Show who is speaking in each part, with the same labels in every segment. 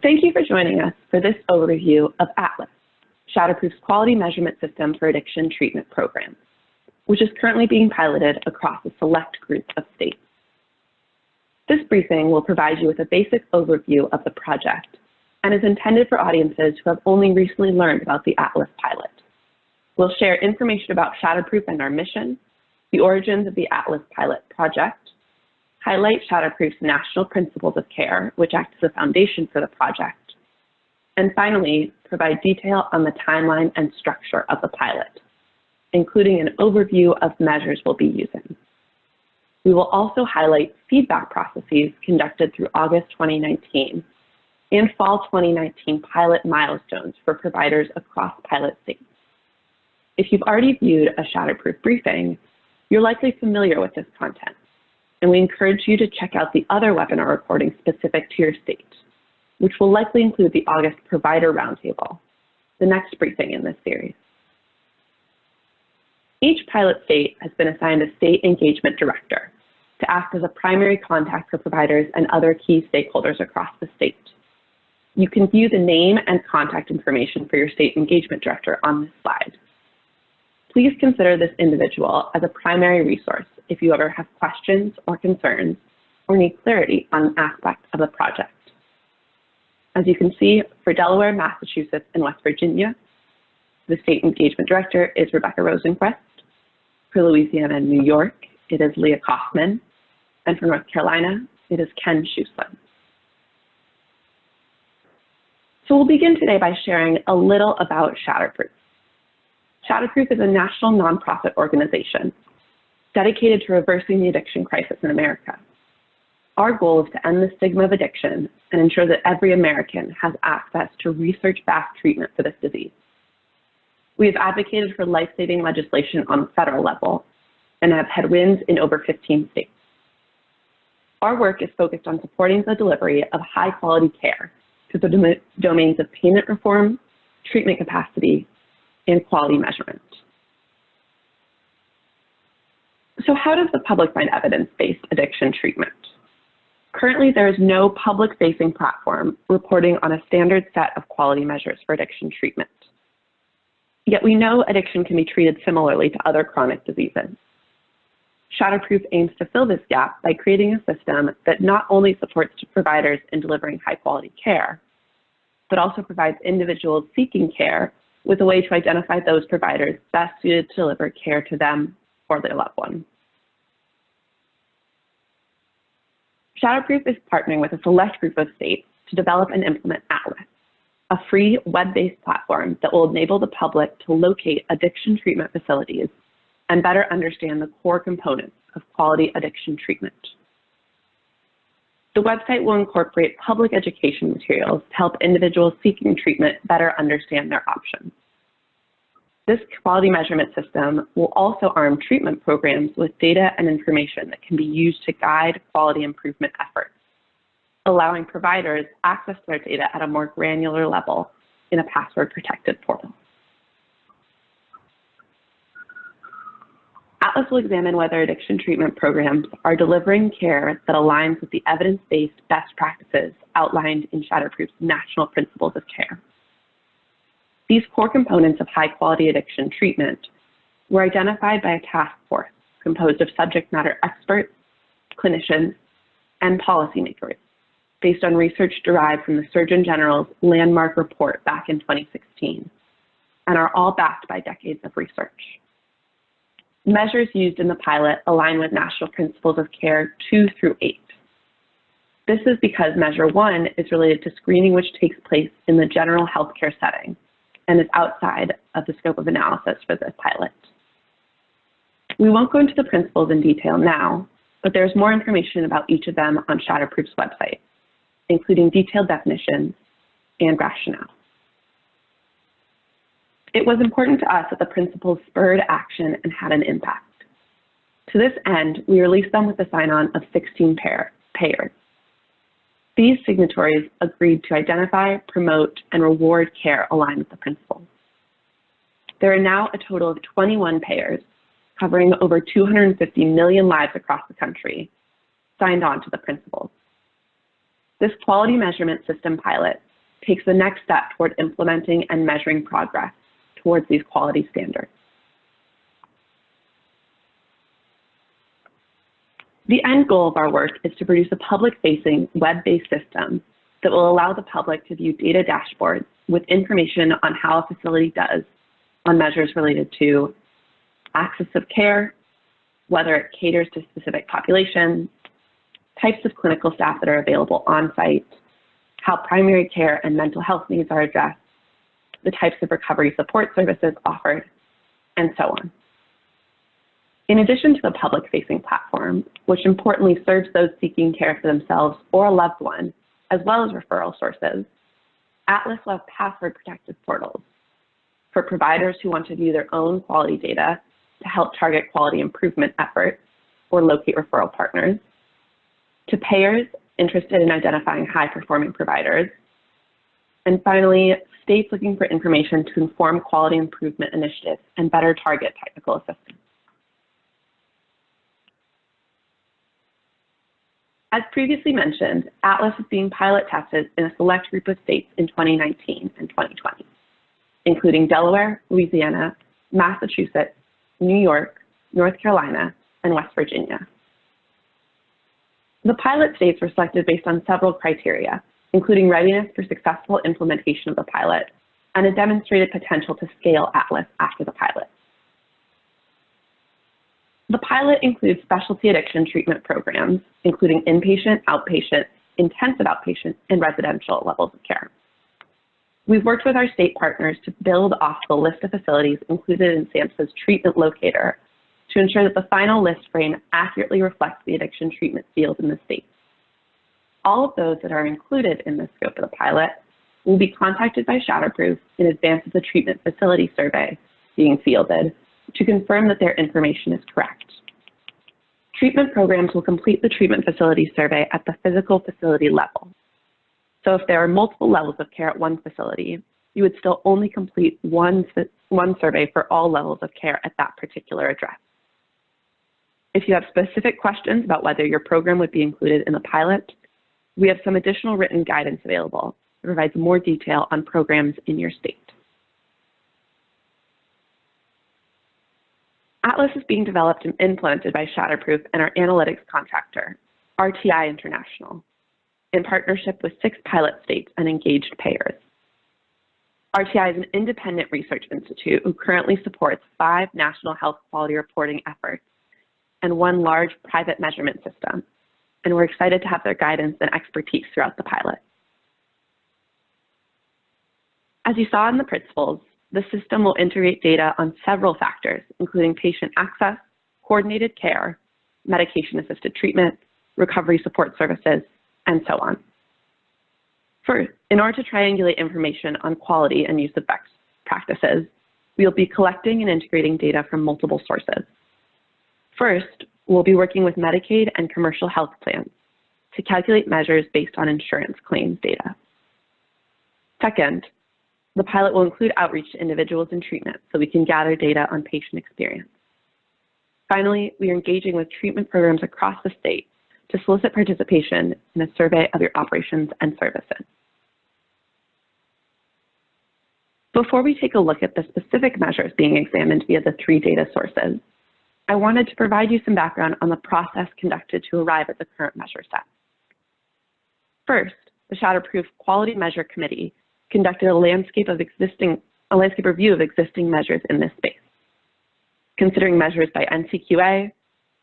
Speaker 1: Thank you for joining us for this overview of Atlas, Shatterproof's quality measurement system for addiction treatment programs, which is currently being piloted across a select group of states. This briefing will provide you with a basic overview of the project and is intended for audiences who have only recently learned about the Atlas pilot. We'll share information about Shatterproof and our mission, the origins of the Atlas pilot project, highlight Shatterproof's national principles of care, which act as a foundation for the project, and finally, provide detail on the timeline and structure of the pilot, including an overview of measures we'll be using. We will also highlight feedback processes conducted through August 2019 and fall 2019 pilot milestones for providers across pilot states. If you've already viewed a Shatterproof briefing, you're likely familiar with this content, and we encourage you to check out the other webinar recordings specific to your state, which will likely include the August Provider Roundtable, the next briefing in this series. Each pilot state has been assigned a state engagement director to act as a primary contact for providers and other key stakeholders across the state. You can view the name and contact information for your state engagement director on this slide. Please consider this individual as a primary resource if you ever have questions or concerns or need clarity on an aspect of the project. As you can see, for Delaware, Massachusetts, and West Virginia, the State Engagement Director is Rebecca Rosenquist. For Louisiana and New York, it is Leah Kaufman. And for North Carolina, it is Ken Schussland. So we'll begin today by sharing a little about Shatterproof. Shatterproof is a national nonprofit organization dedicated to reversing the addiction crisis in America. Our goal is to end the stigma of addiction and ensure that every American has access to research-backed treatment for this disease. We have advocated for life-saving legislation on the federal level and have had wins in over 15 states. Our work is focused on supporting the delivery of high-quality care through the domains of payment reform, treatment capacity, and quality measurement. So how does the public find evidence-based addiction treatment? Currently, there is no public-facing platform reporting on a standard set of quality measures for addiction treatment. Yet we know addiction can be treated similarly to other chronic diseases. Shatterproof aims to fill this gap by creating a system that not only supports providers in delivering high-quality care, but also provides individuals seeking care with a way to identify those providers best suited to deliver care to them or their loved one. Shatterproof is partnering with a select group of states to develop and implement Atlas, a free web-based platform that will enable the public to locate addiction treatment facilities and better understand the core components of quality addiction treatment. The website will incorporate public education materials to help individuals seeking treatment better understand their options. This quality measurement system will also arm treatment programs with data and information that can be used to guide quality improvement efforts, allowing providers access to their data at a more granular level in a password-protected portal. Atlas will examine whether addiction treatment programs are delivering care that aligns with the evidence-based best practices outlined in Shatterproof's national principles of care. These core components of high-quality addiction treatment were identified by a task force composed of subject matter experts, clinicians, and policymakers based on research derived from the Surgeon General's landmark report back in 2016, and are all backed by decades of research. Measures used in the pilot align with National Principles of Care 2 through 8. This is because Measure 1 is related to screening which takes place in the general healthcare setting and is outside of the scope of analysis for this pilot. We won't go into the principles in detail now, but there's more information about each of them on Shatterproof's website, including detailed definitions and rationale. It was important to us that the principles spurred action and had an impact. To this end, we released them with the sign-on of 16 payers. These signatories agreed to identify, promote, and reward care aligned with the principles. There are now a total of 21 payers covering over 250 million lives across the country signed on to the principles. This quality measurement system pilot takes the next step toward implementing and measuring progress towards these quality standards. The end goal of our work is to produce a public-facing, web-based system that will allow the public to view data dashboards with information on how a facility does on measures related to access of care, whether it caters to specific populations, types of clinical staff that are available on-site, how primary care and mental health needs are addressed, the types of recovery support services offered, and so on. In addition to the public-facing platform, which importantly serves those seeking care for themselves or a loved one, as well as referral sources, Atlas will have password-protected portals for providers who want to view their own quality data to help target quality improvement efforts or locate referral partners, to payers interested in identifying high-performing providers, and finally, states looking for information to inform quality improvement initiatives and better target technical assistance. As previously mentioned, Atlas is being pilot tested in a select group of states in 2019 and 2020, including Delaware, Louisiana, Massachusetts, New York, North Carolina, and West Virginia. The pilot states were selected based on several criteria, including readiness for successful implementation of the pilot and a demonstrated potential to scale Atlas after the pilot. The pilot includes specialty addiction treatment programs, including inpatient, outpatient, intensive outpatient, and residential levels of care. We've worked with our state partners to build off the list of facilities included in SAMHSA's treatment locator to ensure that the final list frame accurately reflects the addiction treatment field in the state. All of those that are included in the scope of the pilot will be contacted by Shatterproof in advance of the treatment facility survey being fielded to confirm that their information is correct. Treatment programs will complete the treatment facility survey at the physical facility level. So if there are multiple levels of care at one facility, you would still only complete one survey for all levels of care at that particular address. If you have specific questions about whether your program would be included in the pilot, we have some additional written guidance available that provides more detail on programs in your state. Atlas is being developed and implemented by Shatterproof and our analytics contractor, RTI International, in partnership with 6 pilot states and engaged payers. RTI is an independent research institute who currently supports 5 national health quality reporting efforts and 1 large private measurement system, and we're excited to have their guidance and expertise throughout the pilot. As you saw in the principles, the system will integrate data on several factors, including patient access, coordinated care, medication-assisted treatment, recovery support services, and so on. First, in order to triangulate information on quality and use of best practices, we'll be collecting and integrating data from multiple sources. First, we'll be working with Medicaid and commercial health plans to calculate measures based on insurance claims data. Second, the pilot will include outreach to individuals in treatment so we can gather data on patient experience. Finally, we are engaging with treatment programs across the state to solicit participation in a survey of your operations and services. Before we take a look at the specific measures being examined via the 3 data sources, I wanted to provide you some background on the process conducted to arrive at the current measure set. First, the Shatterproof Quality Measure Committee conducted a landscape review of existing measures in this space, considering measures by NCQA,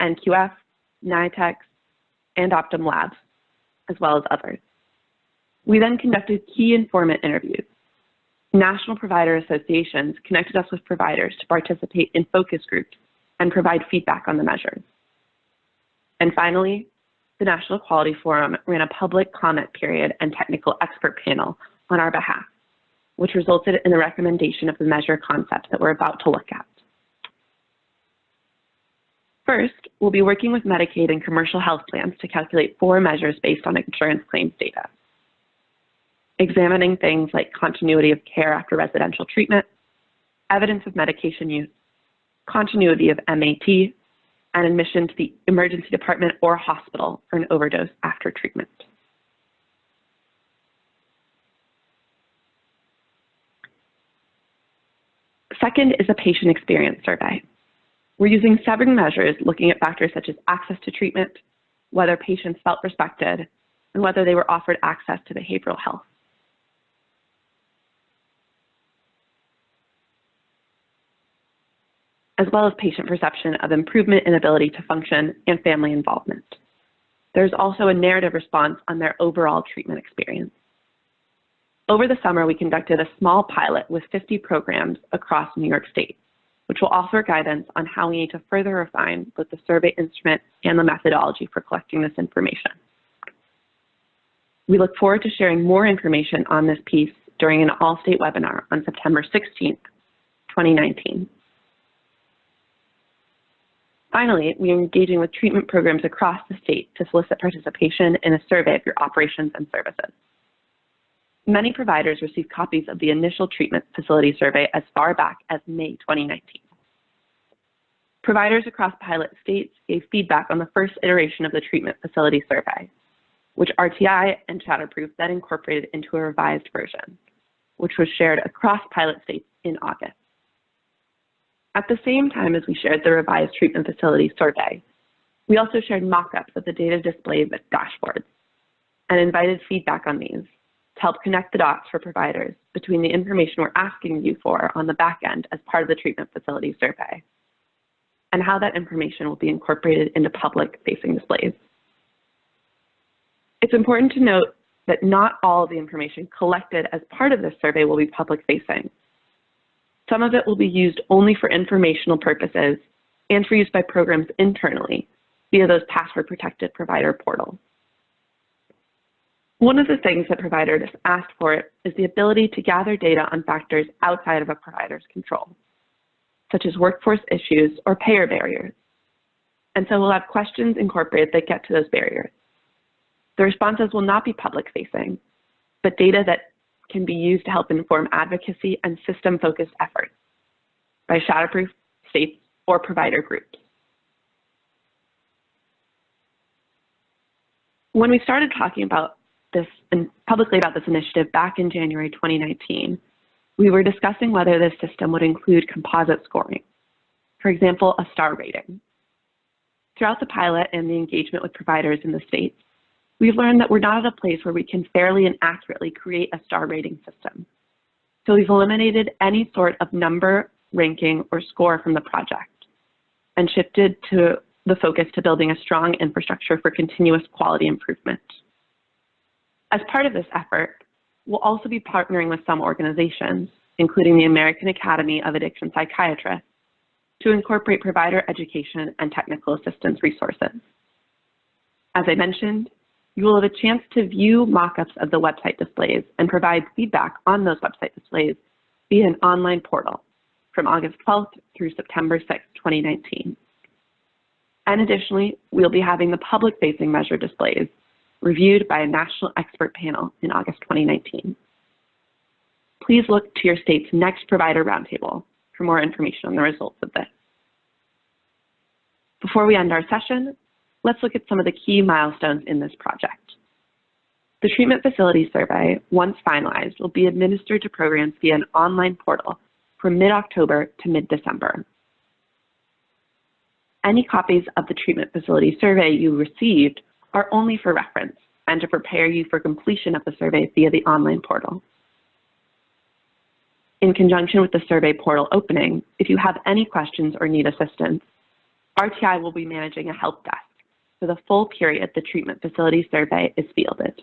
Speaker 1: NQF, NITEX, and Optum Labs, as well as others. We then conducted key informant interviews. National provider associations connected us with providers to participate in focus groups and provide feedback on the measures. And finally, the National Quality Forum ran a public comment period and technical expert panel on our behalf, which resulted in the recommendation of the measure concepts that we're about to look at. First, we'll be working with Medicaid and commercial health plans to calculate 4 measures based on insurance claims data, examining things like continuity of care after residential treatment, evidence of medication use, continuity of MAT, and admission to the emergency department or hospital for an overdose after treatment. Second is a patient experience survey. We're using 7 measures looking at factors such as access to treatment, whether patients felt respected, and whether they were offered access to behavioral health. As well as patient perception of improvement in ability to function and family involvement. There's also a narrative response on their overall treatment experience. Over the summer, we conducted a small pilot with 50 programs across New York State, which will offer guidance on how we need to further refine both the survey instrument and the methodology for collecting this information. We look forward to sharing more information on this piece during an all-state webinar on September 16th, 2019. Finally, we are engaging with treatment programs across the state to solicit participation in a survey of your operations and services. Many providers received copies of the initial treatment facility survey as far back as May 2019. Providers across pilot states gave feedback on the first iteration of the treatment facility survey, which RTI and Shatterproof then incorporated into a revised version, which was shared across pilot states in August. At the same time as we shared the revised treatment facility survey, we also shared mock-ups of the data displays at dashboards and invited feedback on these to help connect the dots for providers between the information we're asking you for on the back end as part of the treatment facility survey and how that information will be incorporated into public-facing displays. It's important to note that not all of the information collected as part of this survey will be public-facing. Some of it will be used only for informational purposes and for use by programs internally via those password-protected provider portals. One of the things that providers asked for is the ability to gather data on factors outside of a provider's control, such as workforce issues or payer barriers. And so we'll have questions incorporated that get to those barriers. The responses will not be public-facing, but data that can be used to help inform advocacy and system-focused efforts by Shatterproof, states, or provider groups. When we started talking about this and publicly about this initiative back in January 2019, we were discussing whether this system would include composite scoring, for example, a star rating. Throughout the pilot and the engagement with providers in the states, we've learned that we're not at a place where we can fairly and accurately create a star rating system. So we've eliminated any sort of number, ranking, or score from the project and shifted to the focus to building a strong infrastructure for continuous quality improvement. As part of this effort, we'll also be partnering with some organizations, including the American Academy of Addiction Psychiatrists, to incorporate provider education and technical assistance resources. As I mentioned, you will have a chance to view mock-ups of the website displays and provide feedback on those website displays via an online portal from August 12th through September 6th, 2019. And additionally, we'll be having the public-facing measure displays reviewed by a national expert panel in August 2019. Please look to your state's next provider roundtable for more information on the results of this. Before we end our session, let's look at some of the key milestones in this project. The treatment facility survey, once finalized, will be administered to programs via an online portal from mid-October to mid-December. Any copies of the treatment facility survey you received are only for reference and to prepare you for completion of the survey via the online portal. In conjunction with the survey portal opening, if you have any questions or need assistance, RTI will be managing a help desk for the full period the treatment facility survey is fielded.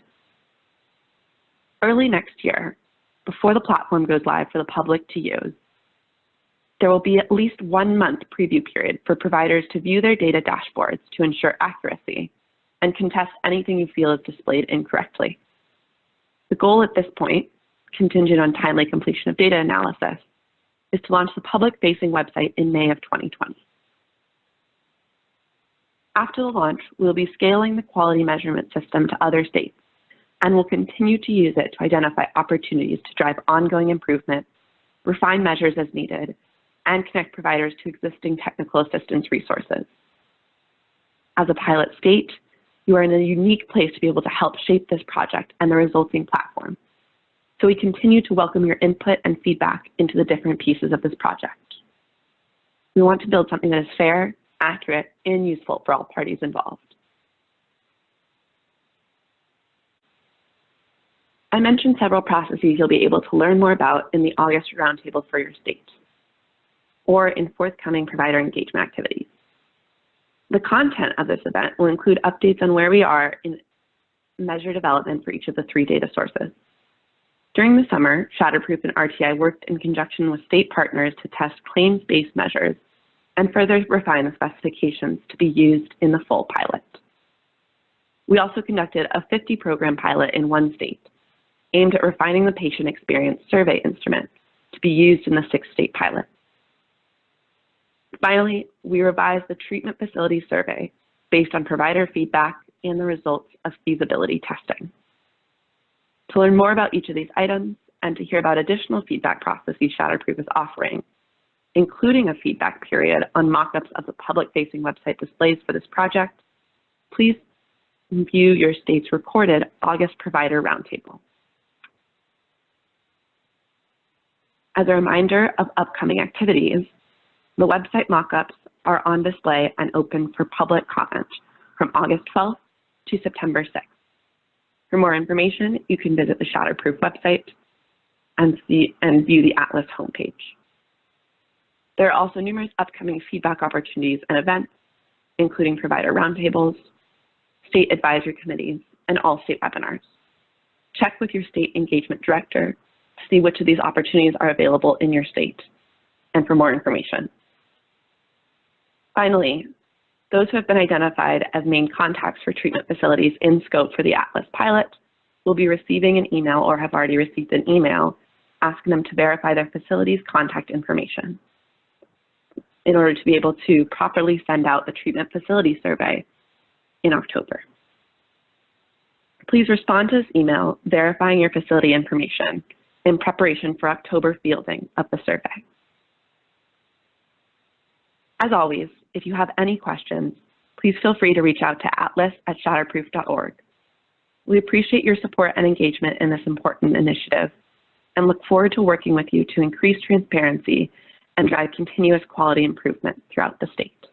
Speaker 1: Early next year, before the platform goes live for the public to use, there will be at least 1 month preview period for providers to view their data dashboards to ensure accuracy and contest anything you feel is displayed incorrectly. The goal at this point, contingent on timely completion of data analysis, is to launch the public-facing website in May of 2020. After the launch, we'll be scaling the quality measurement system to other states and will continue to use it to identify opportunities to drive ongoing improvement, refine measures as needed, and connect providers to existing technical assistance resources. As a pilot state, you are in a unique place to be able to help shape this project and the resulting platform. so we continue to welcome your input and feedback into the different pieces of this project. We want to build something that is fair, accurate, and useful for all parties involved. I mentioned several processes you'll be able to learn more about in the August Roundtable for your state, or in forthcoming provider engagement activities. The content of this event will include updates on where we are in measure development for each of the 3 data sources. During the summer, Shatterproof and RTI worked in conjunction with state partners to test claims-based measures and further refine the specifications to be used in the full pilot. We also conducted a 50 program pilot in 1 state, aimed at refining the patient experience survey instrument to be used in the 6-state pilot. Finally, we revised the treatment facility survey based on provider feedback and the results of feasibility testing. To learn more about each of these items and to hear about additional feedback processes Shatterproof is offering, including a feedback period on mock-ups of the public-facing website displays for this project, please view your state's recorded August Provider Roundtable. As a reminder of upcoming activities, the website mock-ups are on display and open for public comment from August 12th to September 6th. For more information, you can visit the Shatterproof website and view the Atlas homepage. There are also numerous upcoming feedback opportunities and events, including provider roundtables, state advisory committees, and all-state webinars. Check with your state engagement director to see which of these opportunities are available in your state and for more information. Finally, those who have been identified as main contacts for treatment facilities in scope for the Atlas pilot will be receiving an email or have already received an email asking them to verify their facility's contact information in order to be able to properly send out the treatment facility survey in October. Please respond to this email verifying your facility information in preparation for October fielding of the survey. As always, if you have any questions, please feel free to reach out to atlas@shatterproof.org. We appreciate your support and engagement in this important initiative and look forward to working with you to increase transparency and drive continuous quality improvement throughout the state.